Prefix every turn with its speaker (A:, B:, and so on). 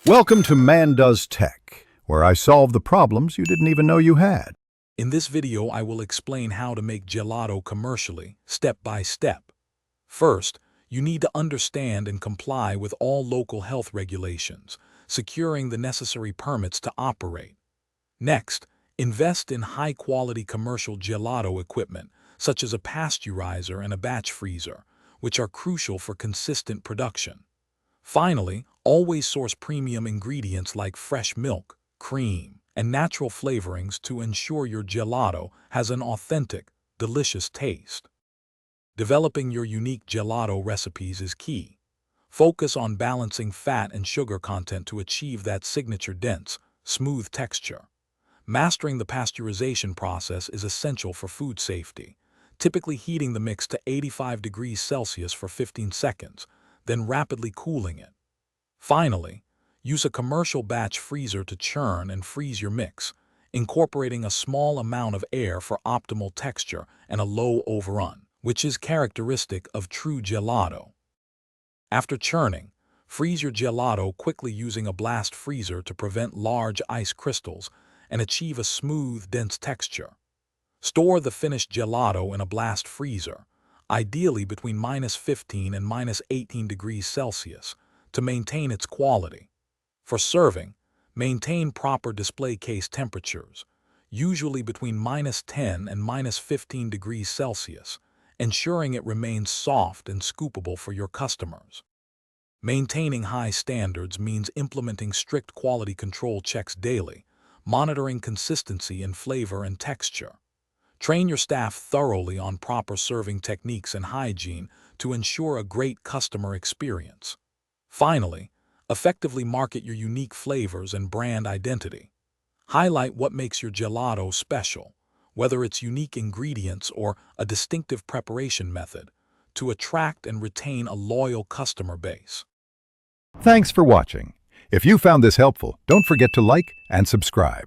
A: Welcome to Man Does Tech, where I solve the problems you didn't even know you had.
B: In this video, I will explain how to make gelato commercially, step by step. First, you need to understand and comply with all local health regulations, securing the necessary permits to operate. Next, invest in high-quality commercial gelato equipment, such as a pasteurizer and a batch freezer, which are crucial for consistent production. Finally, always source premium ingredients like fresh milk, cream, and natural flavorings to ensure your gelato has an authentic, delicious taste. Developing your unique gelato recipes is key. Focus on balancing fat and sugar content to achieve that signature dense, smooth texture. Mastering the pasteurization process is essential for food safety, typically heating the mix to 85 degrees Celsius for 15 seconds, then rapidly cooling it. Finally, use a commercial batch freezer to churn and freeze your mix, incorporating a small amount of air for optimal texture and a low overrun, which is characteristic of true gelato. After churning, freeze your gelato quickly using a blast freezer to prevent large ice crystals and achieve a smooth, dense texture. Store the finished gelato in a blast freezer, ideally between -15 and -18 degrees Celsius, to maintain its quality. For serving, maintain proper display case temperatures, usually between -10 and -15 degrees Celsius, ensuring it remains soft and scoopable for your customers. Maintaining high standards means implementing strict quality control checks daily, monitoring consistency in flavor and texture. Train your staff thoroughly on proper serving techniques and hygiene to ensure a great customer experience. Finally, effectively market your unique flavors and brand identity. Highlight what makes your gelato special, whether it's unique ingredients or a distinctive preparation method, to attract and retain a loyal customer base.
A: Thanks for watching. If you found this helpful, don't forget to like and subscribe.